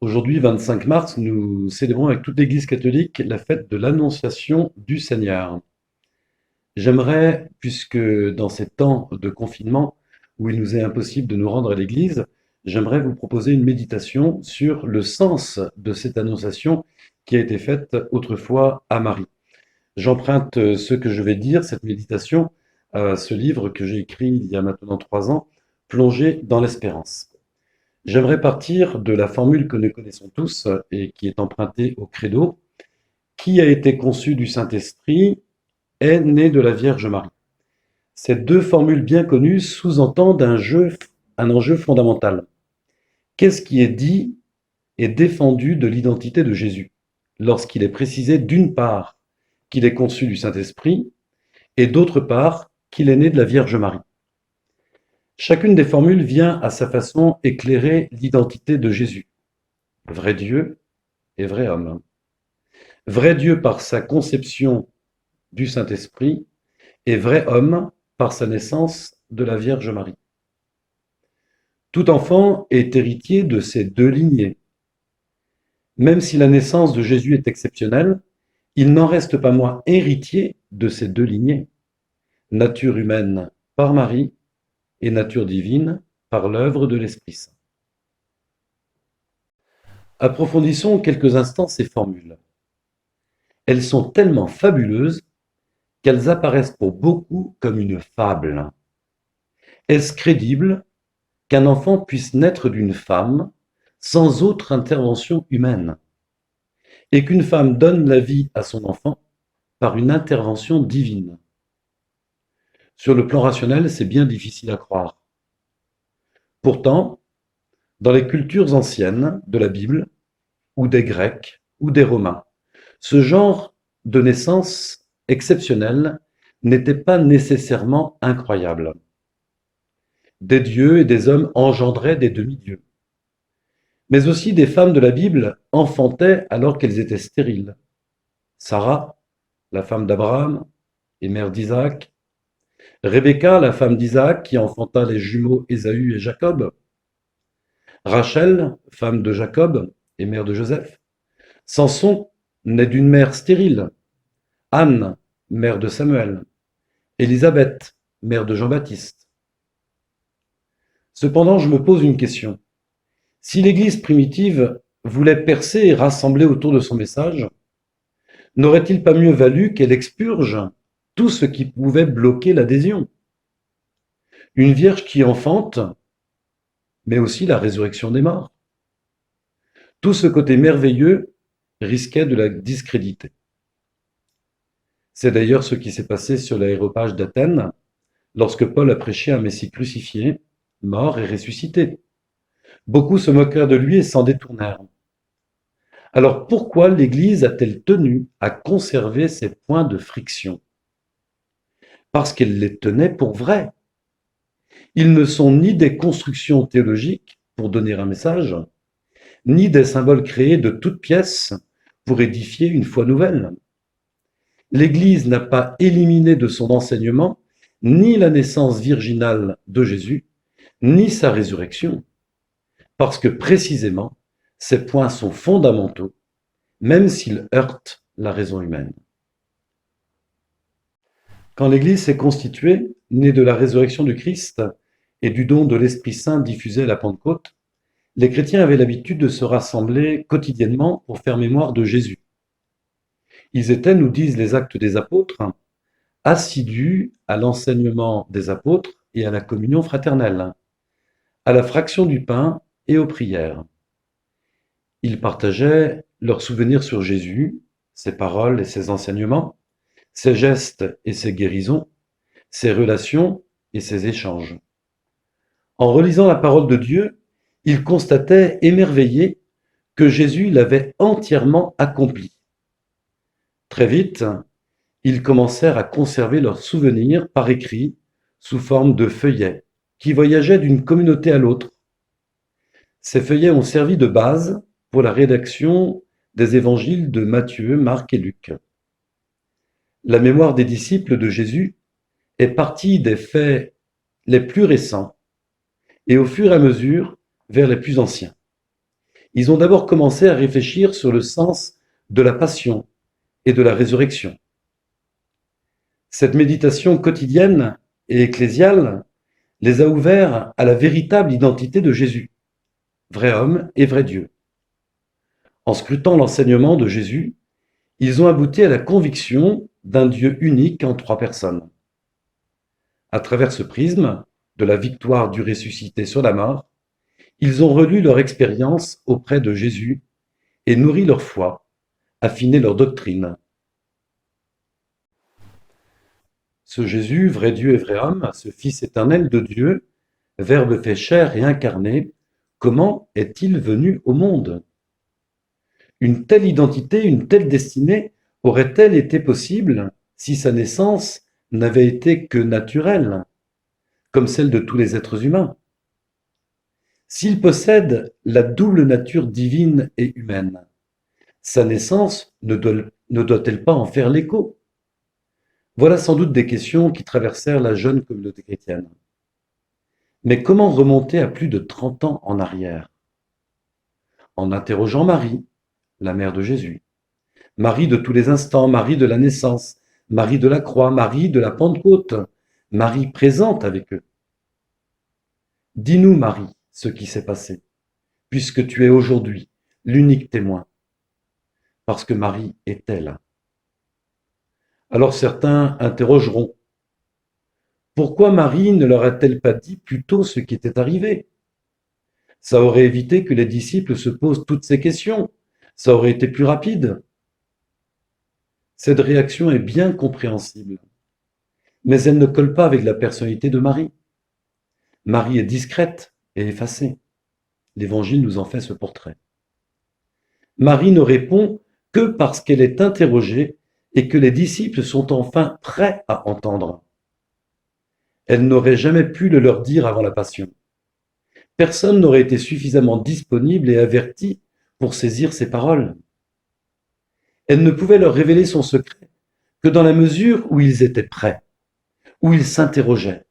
Aujourd'hui, 25 mars, nous célébrons avec toute l'Église catholique la fête de l'Annonciation du Seigneur. J'aimerais, puisque dans ces temps de confinement où il nous est impossible de nous rendre à l'Église, j'aimerais vous proposer une méditation sur le sens de cette annonciation qui a été faite autrefois à Marie. J'emprunte ce que je vais dire, cette méditation, à ce livre que j'ai écrit il y a maintenant 3 ans, Plongé dans l'espérance. J'aimerais partir de la formule que nous connaissons tous et qui est empruntée au Credo. Qui a été conçu du Saint-Esprit est né de la Vierge Marie. Ces deux formules bien connues sous-entendent un enjeu fondamental. Qu'est-ce qui est dit et défendu de l'identité de Jésus lorsqu'il est précisé d'une part qu'il est conçu du Saint-Esprit et d'autre part qu'il est né de la Vierge Marie? Chacune des formules vient à sa façon éclairer l'identité de Jésus, vrai Dieu et vrai homme. Vrai Dieu par sa conception du Saint-Esprit et vrai homme par sa naissance de la Vierge Marie. Tout enfant est héritier de ces deux lignées. Même si la naissance de Jésus est exceptionnelle, il n'en reste pas moins héritier de ces deux lignées. Nature humaine par Marie et nature divine par l'œuvre de l'Esprit Saint. Approfondissons quelques instants ces formules. Elles sont tellement fabuleuses qu'elles apparaissent pour beaucoup comme une fable. Est-ce crédible qu'un enfant puisse naître d'une femme sans autre intervention humaine, et qu'une femme donne la vie à son enfant par une intervention divine? Sur le plan rationnel, c'est bien difficile à croire. Pourtant, dans les cultures anciennes de la Bible, ou des Grecs, ou des Romains, ce genre de naissance exceptionnelle n'était pas nécessairement incroyable. Des dieux et des hommes engendraient des demi-dieux. Mais aussi des femmes de la Bible enfantaient alors qu'elles étaient stériles. Sarah, la femme d'Abraham et mère d'Isaac. Rebecca, la femme d'Isaac, qui enfanta les jumeaux Ésaü et Jacob. Rachel, femme de Jacob et mère de Joseph. Samson, né d'une mère stérile. Anne, mère de Samuel. Élisabeth, mère de Jean-Baptiste. Cependant, je me pose une question. Si l'Église primitive voulait percer et rassembler autour de son message, n'aurait-il pas mieux valu qu'elle expurge tout ce qui pouvait bloquer l'adhésion? Une vierge qui enfante, mais aussi la résurrection des morts. Tout ce côté merveilleux risquait de la discréditer. C'est d'ailleurs ce qui s'est passé sur l'aréopage d'Athènes, lorsque Paul a prêché un Messie crucifié, mort et ressuscité. Beaucoup se moquèrent de lui et s'en détournèrent. Alors pourquoi l'Église a-t-elle tenu à conserver ces points de friction? Parce qu'elle les tenait pour vrais. Ils ne sont ni des constructions théologiques pour donner un message, ni des symboles créés de toutes pièces pour édifier une foi nouvelle. L'Église n'a pas éliminé de son enseignement ni la naissance virginale de Jésus, ni sa résurrection, parce que précisément, ces points sont fondamentaux, même s'ils heurtent la raison humaine. Quand l'Église s'est constituée, née de la résurrection du Christ et du don de l'Esprit Saint diffusé à la Pentecôte, les chrétiens avaient l'habitude de se rassembler quotidiennement pour faire mémoire de Jésus. Ils étaient, nous disent les Actes des Apôtres, assidus à l'enseignement des apôtres et à la communion fraternelle, à la fraction du pain et aux prières. Ils partageaient leurs souvenirs sur Jésus, ses paroles et ses enseignements, ses gestes et ses guérisons, ses relations et ses échanges. En relisant la parole de Dieu, ils constataient émerveillés que Jésus l'avait entièrement accompli. Très vite, ils commencèrent à conserver leurs souvenirs par écrit sous forme de feuillets qui voyageaient d'une communauté à l'autre. Ces feuillets ont servi de base pour la rédaction des évangiles de Matthieu, Marc et Luc. La mémoire des disciples de Jésus est partie des faits les plus récents et au fur et à mesure vers les plus anciens. Ils ont d'abord commencé à réfléchir sur le sens de la passion et de la résurrection. Cette méditation quotidienne et ecclésiale les a ouverts à la véritable identité de Jésus, vrai homme et vrai Dieu. En scrutant l'enseignement de Jésus, ils ont abouti à la conviction d'un Dieu unique en trois personnes. À travers ce prisme de la victoire du ressuscité sur la mort, ils ont relu leur expérience auprès de Jésus et nourri leur foi, affiné leur doctrine. Ce Jésus, vrai Dieu et vrai homme, ce Fils éternel de Dieu, Verbe fait chair et incarné, comment est-il venu au monde? Une telle identité, une telle destinée aurait-elle été possible si sa naissance n'avait été que naturelle, comme celle de tous les êtres humains? S'il possède la double nature divine et humaine, sa naissance ne doit-elle pas en faire l'écho? Voilà sans doute des questions qui traversèrent la jeune communauté chrétienne. Mais comment remonter à plus de 30 ans en arrière? En interrogeant Marie, la mère de Jésus, Marie de tous les instants, Marie de la naissance, Marie de la croix, Marie de la Pentecôte, Marie présente avec eux. Dis-nous, Marie, ce qui s'est passé, puisque tu es aujourd'hui l'unique témoin, parce que Marie était là. Alors certains interrogeront, pourquoi Marie ne leur a-t-elle pas dit plus tôt ce qui était arrivé? Ça aurait évité que les disciples se posent toutes ces questions, ça aurait été plus rapide. Cette réaction est bien compréhensible, mais elle ne colle pas avec la personnalité de Marie. Marie est discrète et effacée. L'Évangile nous en fait ce portrait. Marie ne répond que parce qu'elle est interrogée et que les disciples sont enfin prêts à entendre. Elle n'aurait jamais pu le leur dire avant la Passion. Personne n'aurait été suffisamment disponible et averti pour saisir ses paroles. Elle ne pouvait leur révéler son secret que dans la mesure où ils étaient prêts, où ils s'interrogeaient,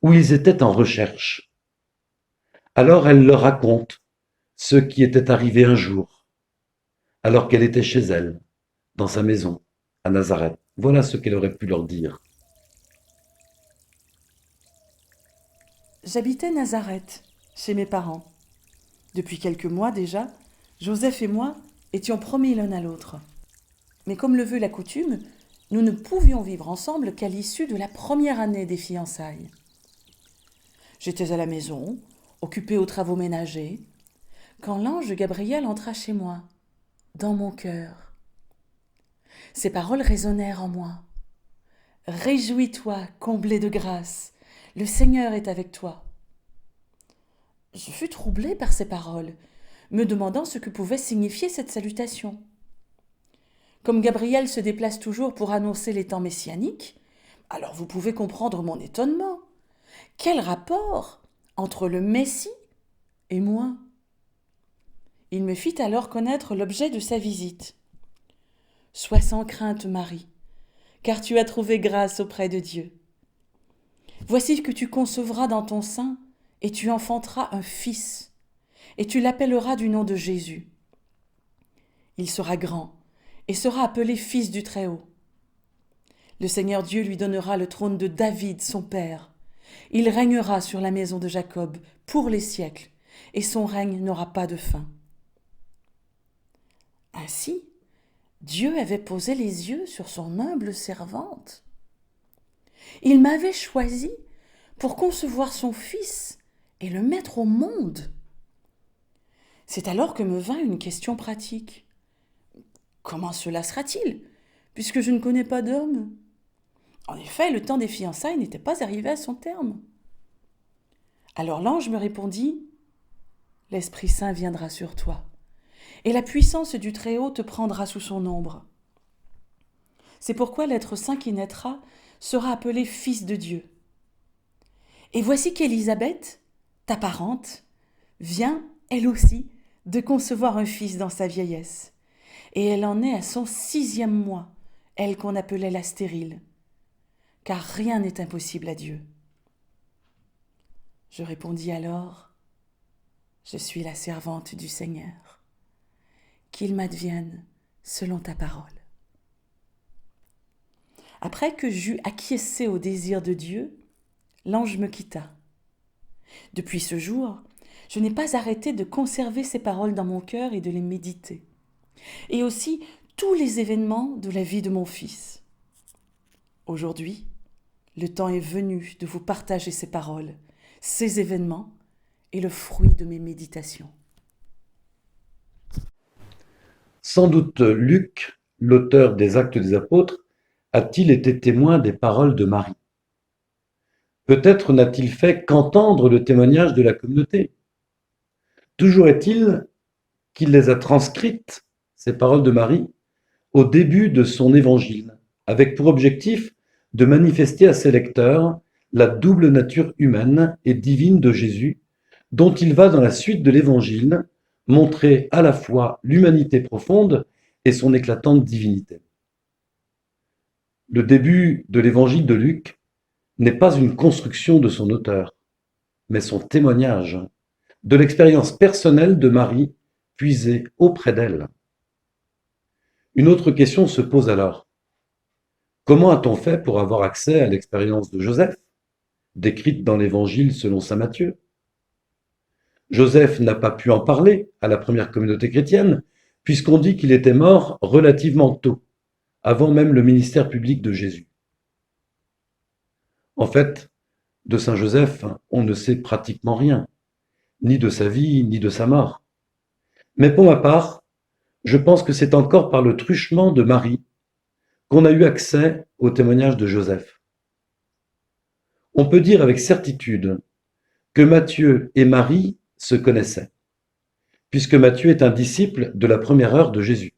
où ils étaient en recherche. Alors elle leur raconte ce qui était arrivé un jour, alors qu'elle était chez elle, dans sa maison, à Nazareth. Voilà ce qu'elle aurait pu leur dire. J'habitais Nazareth, chez mes parents. Depuis quelques mois déjà, Joseph et moi étions promis l'un à l'autre. Mais comme le veut la coutume, nous ne pouvions vivre ensemble qu'à l'issue de la première année des fiançailles. J'étais à la maison, occupée aux travaux ménagers, quand l'ange Gabriel entra chez moi, dans mon cœur. Ces paroles résonnèrent en moi. Réjouis-toi, comblé de grâce, le Seigneur est avec toi. Je fus troublée par ces paroles, me demandant ce que pouvait signifier cette salutation. Comme Gabriel se déplace toujours pour annoncer les temps messianiques, alors vous pouvez comprendre mon étonnement. Quel rapport entre le Messie et moi? Il me fit alors connaître l'objet de sa visite. Sois sans crainte, Marie, car tu as trouvé grâce auprès de Dieu. Voici que tu concevras dans ton sein et tu enfanteras un fils, et tu l'appelleras du nom de Jésus. Il sera grand et sera appelé fils du Très-Haut. Le Seigneur Dieu lui donnera le trône de David, son père. Il régnera sur la maison de Jacob pour les siècles, et son règne n'aura pas de fin. Ainsi, Dieu avait posé les yeux sur son humble servante. Il m'avait choisi pour concevoir son fils et le mettre au monde. C'est alors que me vint une question pratique. Comment cela sera-t-il, puisque je ne connais pas d'homme? En effet, le temps des fiançailles n'était pas arrivé à son terme. Alors l'ange me répondit, « L'Esprit Saint viendra sur toi, et la puissance du Très-Haut te prendra sous son ombre. C'est pourquoi l'être saint qui naîtra sera appelé Fils de Dieu. Et voici qu'Élisabeth, ta parente, vient, elle aussi, de concevoir un fils dans sa vieillesse. Et elle en est à son 6e mois, elle qu'on appelait la stérile. Car rien n'est impossible à Dieu. » Je répondis alors, « Je suis la servante du Seigneur. qu'il m'advienne selon ta parole. Après que j'eus acquiescé au désir de Dieu, l'ange me quitta. Depuis ce jour, je n'ai pas arrêté de conserver ces paroles dans mon cœur et de les méditer, et aussi tous les événements de la vie de mon fils. Aujourd'hui, le temps est venu de vous partager ces paroles, ces événements et le fruit de mes méditations. Sans doute Luc, l'auteur des Actes des Apôtres, a-t-il été témoin des paroles de Marie. Peut-être n'a-t-il fait qu'entendre le témoignage de la communauté. Toujours est-il qu'il les a transcrites, ces paroles de Marie, au début de son évangile, avec pour objectif de manifester à ses lecteurs la double nature humaine et divine de Jésus, dont il va dans la suite de l'évangile montrer à la fois l'humanité profonde et son éclatante divinité. Le début de l'évangile de Luc n'est pas une construction de son auteur, mais son témoignage de l'expérience personnelle de Marie puisée auprès d'elle. Une autre question se pose alors. Comment a-t-on fait pour avoir accès à l'expérience de Joseph, décrite dans l'évangile selon saint Matthieu? Joseph n'a pas pu en parler à la première communauté chrétienne, puisqu'on dit qu'il était mort relativement tôt, avant même le ministère public de Jésus. En fait, de saint Joseph, on ne sait pratiquement rien, ni de sa vie, ni de sa mort. Mais pour ma part, je pense que c'est encore par le truchement de Marie qu'on a eu accès au témoignage de Joseph. On peut dire avec certitude que Matthieu et Marie se connaissaient, puisque Matthieu est un disciple de la première heure de Jésus.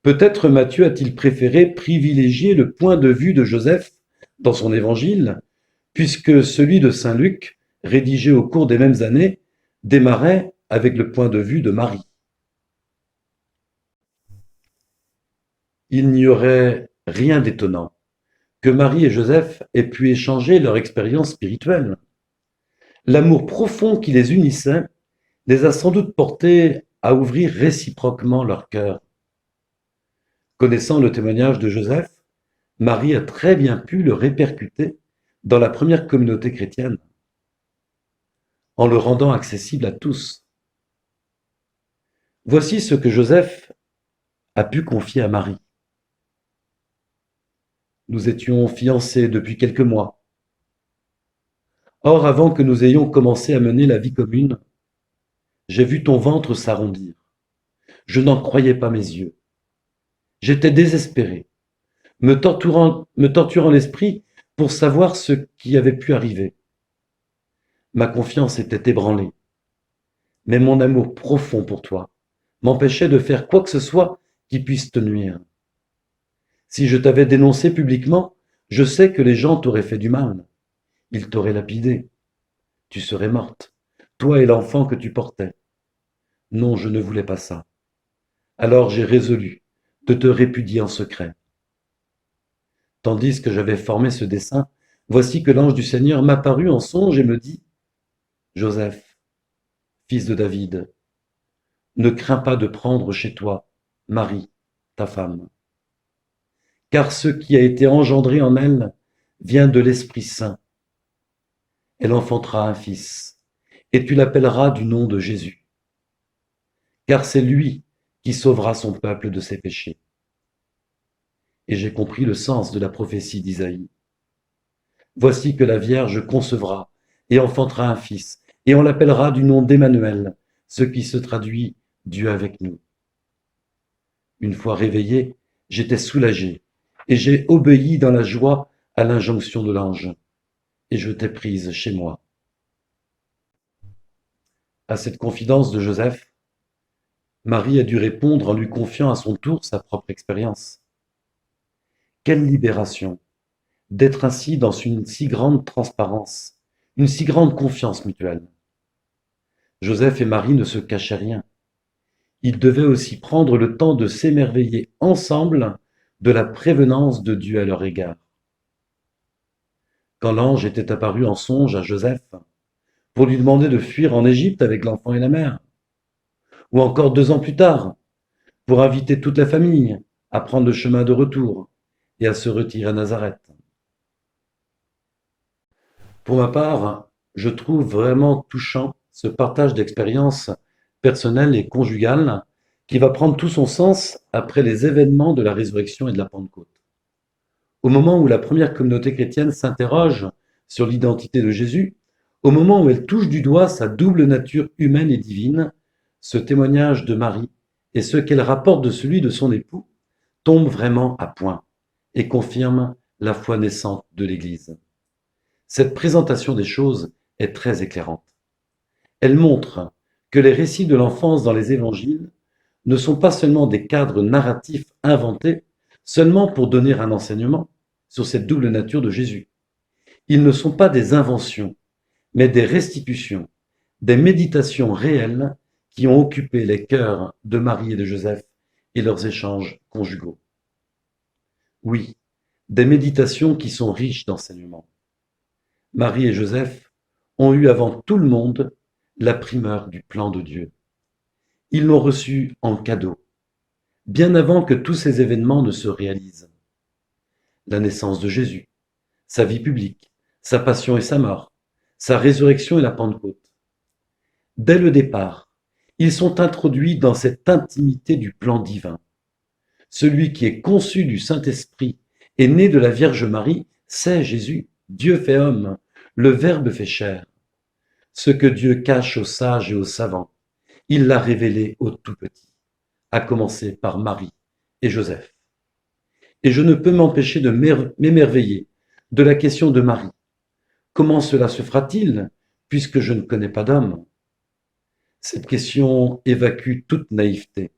Peut-être Matthieu a-t-il préféré privilégier le point de vue de Joseph dans son évangile, puisque celui de saint Luc, rédigé au cours des mêmes années, démarrait avec le point de vue de Marie. Il n'y aurait rien d'étonnant que Marie et Joseph aient pu échanger leur expérience spirituelle. L'amour profond qui les unissait les a sans doute portés à ouvrir réciproquement leur cœur. Connaissant le témoignage de Joseph, Marie a très bien pu le répercuter dans la première communauté chrétienne, en le rendant accessible à tous. Voici ce que Joseph a pu confier à Marie. Nous étions fiancés depuis quelques mois. Or, avant que nous ayons commencé à mener la vie commune, j'ai vu ton ventre s'arrondir. Je n'en croyais pas mes yeux. J'étais désespéré, me torturant l'esprit pour savoir ce qui avait pu arriver. Ma confiance était ébranlée, mais mon amour profond pour toi m'empêchait de faire quoi que ce soit qui puisse te nuire. Si je t'avais dénoncé publiquement, je sais que les gens t'auraient fait du mal. Ils t'auraient lapidé. Tu serais morte, toi et l'enfant que tu portais. Non, je ne voulais pas ça. Alors j'ai résolu de te répudier en secret. Tandis que j'avais formé ce dessein, voici que l'ange du Seigneur m'apparut en songe et me dit : Joseph, fils de David, ne crains pas de prendre chez toi Marie, ta femme, car ce qui a été engendré en elle vient de l'Esprit Saint. Elle enfantera un fils, et tu l'appelleras du nom de Jésus, car c'est lui qui sauvera son peuple de ses péchés. Et j'ai compris le sens de la prophétie d'Isaïe. Voici que la Vierge concevra et enfantera un fils, et on l'appellera du nom d'Emmanuel, ce qui se traduit Dieu avec nous. Une fois réveillé, j'étais soulagé, et j'ai obéi dans la joie à l'injonction de l'ange, et je t'ai prise chez moi. À cette confidence de Joseph, Marie a dû répondre en lui confiant à son tour sa propre expérience. Quelle libération d'être ainsi dans une si grande transparence, une si grande confiance mutuelle. Joseph et Marie ne se cachaient rien. Ils devaient aussi prendre le temps de s'émerveiller ensemble de la prévenance de Dieu à leur égard. Quand l'ange était apparu en songe à Joseph pour lui demander de fuir en Égypte avec l'enfant et la mère, ou encore 2 ans plus tard, pour inviter toute la famille à prendre le chemin de retour et à se retirer à Nazareth. Pour ma part, je trouve vraiment touchant ce partage d'expériences personnelles et conjugales qui va prendre tout son sens après les événements de la résurrection et de la Pentecôte. Au moment où la première communauté chrétienne s'interroge sur l'identité de Jésus, au moment où elle touche du doigt sa double nature humaine et divine, ce témoignage de Marie et ce qu'elle rapporte de celui de son époux tombe vraiment à point et confirme la foi naissante de l'Église. Cette présentation des choses est très éclairante. Elle montre que les récits de l'enfance dans les évangiles ne sont pas seulement des cadres narratifs inventés seulement pour donner un enseignement sur cette double nature de Jésus. Ils ne sont pas des inventions, mais des restitutions, des méditations réelles qui ont occupé les cœurs de Marie et de Joseph et leurs échanges conjugaux. Oui, des méditations qui sont riches d'enseignements. Marie et Joseph ont eu avant tout le monde la primeur du plan de Dieu. Ils l'ont reçu en cadeau, bien avant que tous ces événements ne se réalisent. La naissance de Jésus, sa vie publique, sa passion et sa mort, sa résurrection et la Pentecôte. Dès le départ, ils sont introduits dans cette intimité du plan divin. Celui qui est conçu du Saint-Esprit et né de la Vierge Marie, c'est Jésus, Dieu fait homme, le Verbe fait chair. Ce que Dieu cache aux sages et aux savants, il l'a révélé aux tout petits, à commencer par Marie et Joseph. Et je ne peux m'empêcher de m'émerveiller de la question de Marie. Comment cela se fera-t-il, puisque je ne connais pas d'homme? Cette question évacue toute naïveté,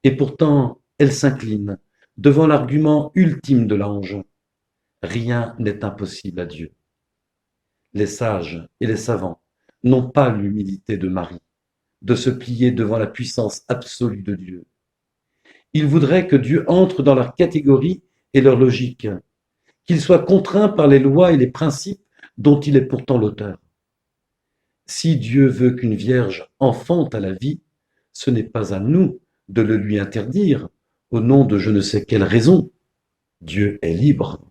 et pourtant elle s'incline devant l'argument ultime de l'ange. Rien n'est impossible à Dieu. Les sages et les savants n'ont pas l'humilité de Marie, de se plier devant la puissance absolue de Dieu. Ils voudraient que Dieu entre dans leur catégorie et leur logique, qu'il soit contraint par les lois et les principes dont il est pourtant l'auteur. Si Dieu veut qu'une vierge enfante à la vie, ce n'est pas à nous de le lui interdire au nom de je ne sais quelle raison. Dieu est libre.